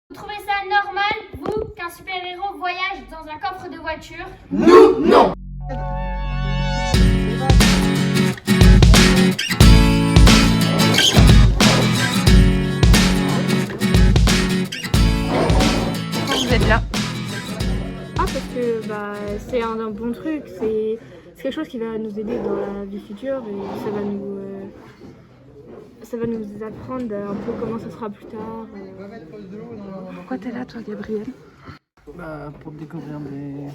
Vous trouvez ça normal, vous, qu'un super-héros voyage dans un coffre de voiture? Nous, non. Vous êtes là? Ah, parce que c'est un bon truc, c'est quelque chose qui va nous aider dans la vie future et ça va nous apprendre un peu comment ça sera plus tard. Pourquoi t'es là, toi, Gabriel? Pour découvrir des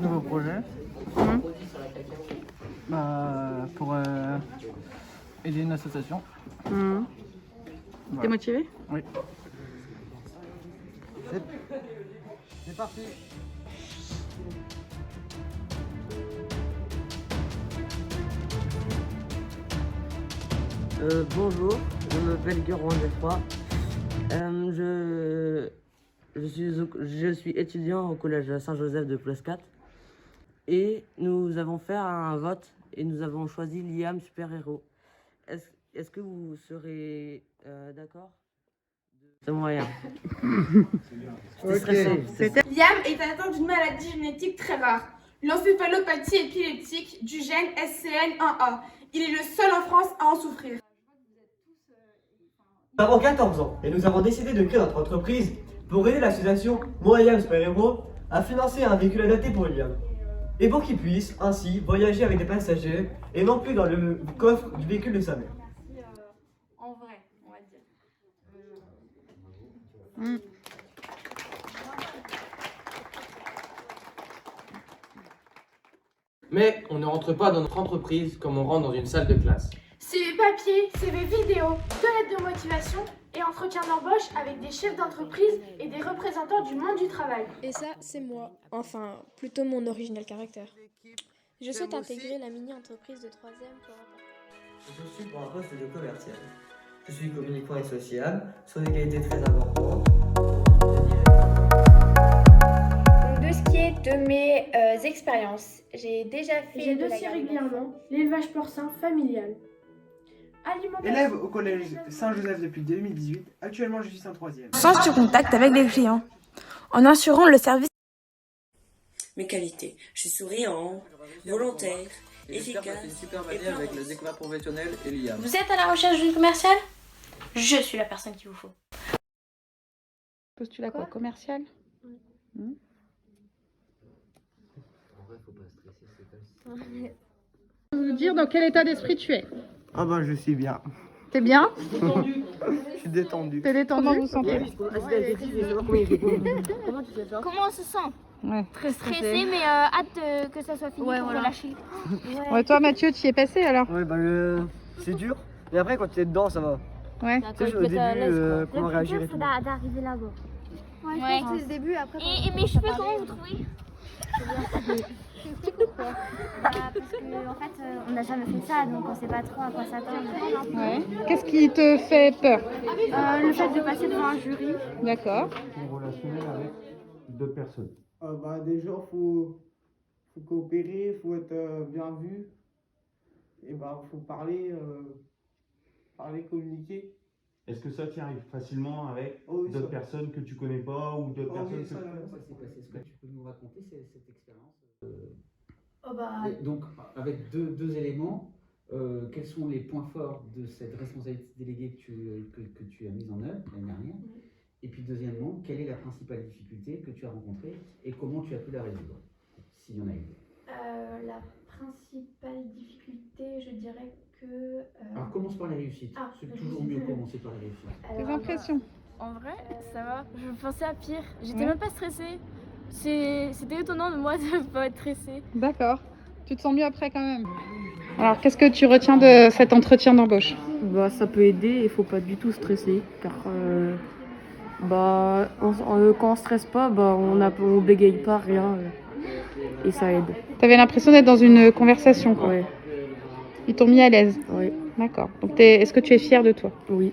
nouveaux projets. Pour aider une association. T'es Voilà. motivé? Oui. C'est parti. Bonjour, je m'appelle Guerrand Defroy. Je suis étudiant au collège Saint-Joseph de Plescat et nous avons fait un vote et nous avons choisi Liam super-héros. Est-ce que vous serez d'accord? C'est moyen. C'est stressé. Liam est atteint d'une maladie génétique très rare, l'encéphalopathie épileptique du gène SCN1A. Il est le seul en France à en souffrir. Nous avons 14 ans et nous avons décidé de créer notre entreprise pour aider l'association Moi et Liam Super Héros à financer un véhicule adapté pour Liam. Et pour qu'il puisse ainsi voyager avec des passagers et non plus dans le coffre du véhicule de sa mère. En vrai, on va dire. Mais on ne rentre pas dans notre entreprise comme on rentre dans une salle de classe. CV papier, CV vidéo, 2 lettres de motivation et entretien d'embauche avec des chefs d'entreprise et des représentants du monde du travail. Et ça, c'est moi. Enfin, plutôt mon original caractère. Je souhaite intégrer la mini-entreprise de 3e pour Je suis pour un poste de commercial. Je suis communicant et sociable, sur des qualités très importantes. De ce qui est de mes expériences, j'ai déjà fait J'ai de la aussi garde régulièrement l'élevage porcin familial. Alimentation. Élève au collège Saint-Joseph depuis 2018. Actuellement, je suis en 3e. Sens du contact avec les clients en assurant le service. Mes qualités. Je suis souriant, volontaire, efficace. C'est une super manière avec la découverte professionnelle et Liam. Vous êtes à la recherche d'une commerciale? Je suis la personne qu'il vous faut. Postule à quoi? Commercial? Vous dire dans quel état d'esprit tu es? Ah bah je suis bien. T'es bien? Je suis détendu. T'es détendu? Comment vous sentez? Comment on se sent? Ouais. Très stressé, mais hâte que ça soit fini pour relâcher. Ouais, toi Mathieu, tu y es passé alors? Ouais, c'est dur. Mais après, quand tu es dedans, ça va. Ouais. Tu sais, au début, comment réagir et tout. D'arriver là-bas. Ouais, c'est le début, après. Et mes cheveux, comment vous trouvez? Parce que en fait, on n'a jamais fait ça, donc on sait pas trop à quoi s'attendre. Ouais. Qu'est-ce qui te fait peur? Le fait de passer devant un jury. D'accord. Relationnel avec deux personnes. Déjà, faut coopérer, faut être bien vu. Et faut parler, communiquer. Est-ce que ça t'y arrive facilement avec Oui, d'autres ça. personnes que tu connais pas ou d'autres personnes ça, que... ça s'est passé? Est-ce que tu peux nous raconter cette expérience? Oh Donc, avec deux éléments, quels sont les points forts de cette responsabilité déléguée que tu as mise en œuvre l'année dernière? Et puis deuxièmement, quelle est la principale difficulté que tu as rencontrée et comment tu as pu la résoudre, s'il y en a eu? La principale difficulté, je dirais que... Alors commence par les réussites. C'est toujours mieux de commencer par les réussites. Tes impressions? En vrai, ça va. Je pensais à pire. J'étais Ouais. même pas stressée. C'était étonnant de moi de pas être stressée. D'accord. Tu te sens mieux après quand même? Alors, qu'est-ce que tu retiens de cet entretien d'embauche? ça peut aider, il faut pas du tout stresser, car quand on stresse pas, on bégaye pas, rien, et ça aide. T'avais l'impression d'être dans une conversation, quoi. Ouais, Ils t'ont mis à l'aise. ouais, D'accord. Donc, est-ce que tu es fière de toi? oui.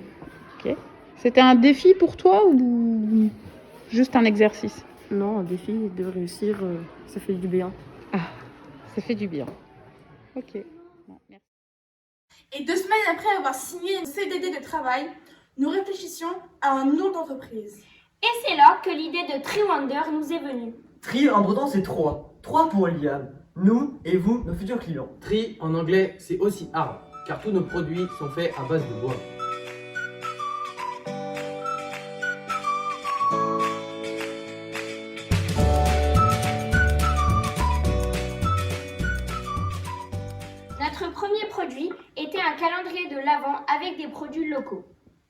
Ok. C'était un défi pour toi ou juste un exercice? Non, un défi de réussir, ça fait du bien. Ah, ça fait du bien. Ok. Bon, merci. Et 2 semaines après avoir signé un CDD de travail, nous réfléchissions à un nom d'entreprise. Et c'est là que l'idée de Triwander nous est venue. Tri en breton c'est 3. 3 pour Liam. Nous et vous, nos futurs clients. Tri en anglais c'est aussi arbre, car tous nos produits sont faits à base de bois. Notre premier produit était un calendrier de l'Avent avec des produits locaux.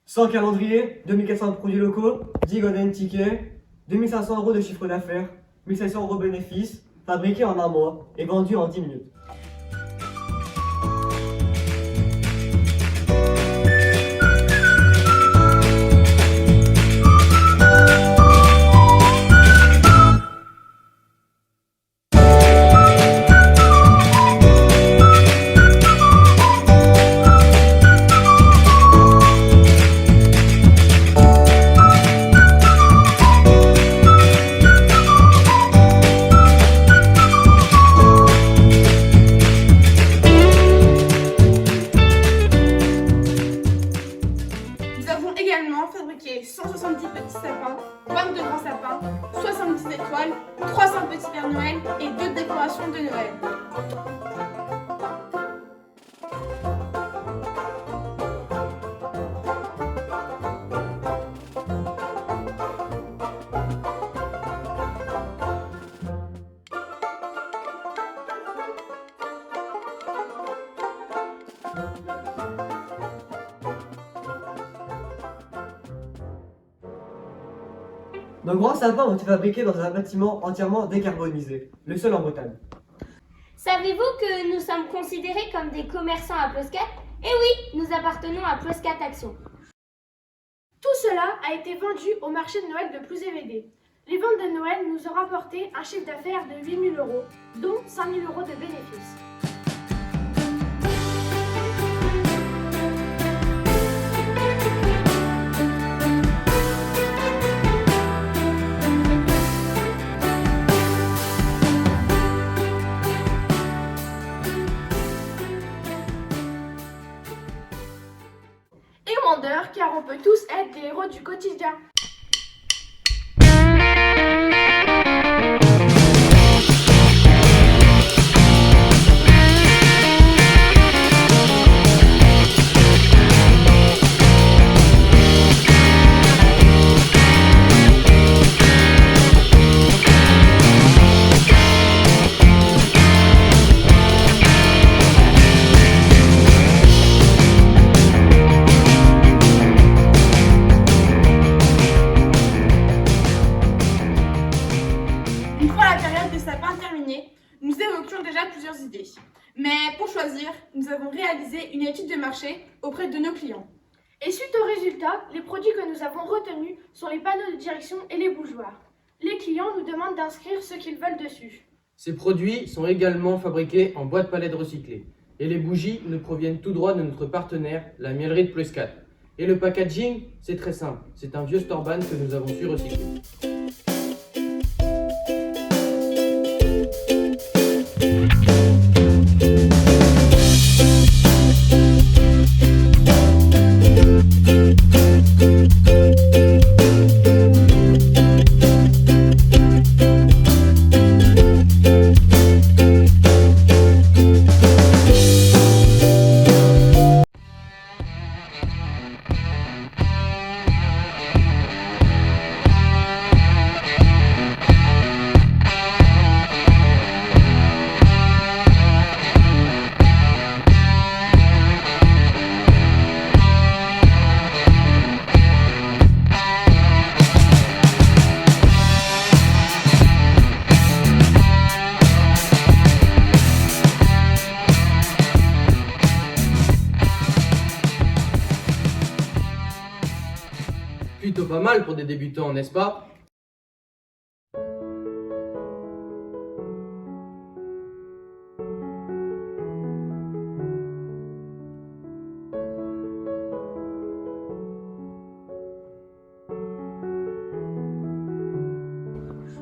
Sans calendrier, 2400 produits locaux, 10 golden tickets, 2500 € de chiffre d'affaires, 1500 € bénéfices, fabriqués en un mois et vendus en 10 minutes. Nous avons également fabriqué 170 petits sapins, 22 grands sapins, 70 étoiles, 300 petits Pères Noël et 2 décorations de Noël. Nos grands sapins ont été fabriqués dans un bâtiment entièrement décarbonisé, le seul en Bretagne. Savez-vous que nous sommes considérés comme des commerçants à Pluscat? Eh oui, nous appartenons à Pluscat Action. Tout cela a été vendu au marché de Noël de Plouzé-VD. Les ventes de Noël nous ont rapporté un chiffre d'affaires de 8 000 €, dont 5 000 € de bénéfices. Et Wonder, car on peut tous être des héros du quotidien. Une fois la période des sapins terminée, nous évoquions déjà plusieurs idées. Mais pour choisir, nous avons réalisé une étude de marché auprès de nos clients. Et suite aux résultats, les produits que nous avons retenus sont les panneaux de direction et les bougeoirs. Les clients nous demandent d'inscrire ce qu'ils veulent dessus. Ces produits sont également fabriqués en bois de palette recyclée. Et les bougies nous proviennent tout droit de notre partenaire, la mielerie de Pluscat. Et le packaging, c'est très simple. C'est un vieux Storban que nous avons su recycler. Plutôt pas mal pour des débutants, n'est-ce pas?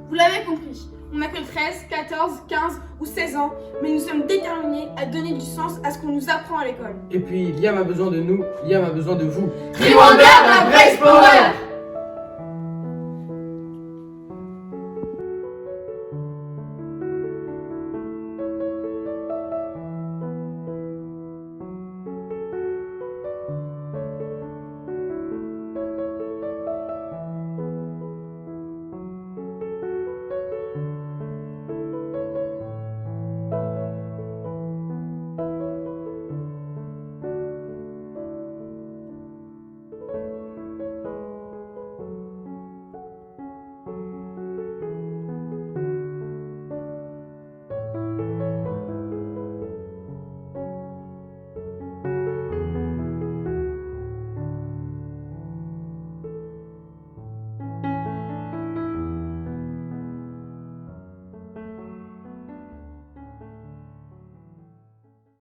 Vous l'avez compris, on n'a que 13, 14, 15 ou 16 ans, mais nous sommes déterminés à donner du sens à ce qu'on nous apprend à l'école. Et puis, Liam a besoin de nous, Liam a besoin de vous. Triwander, la Grace Power!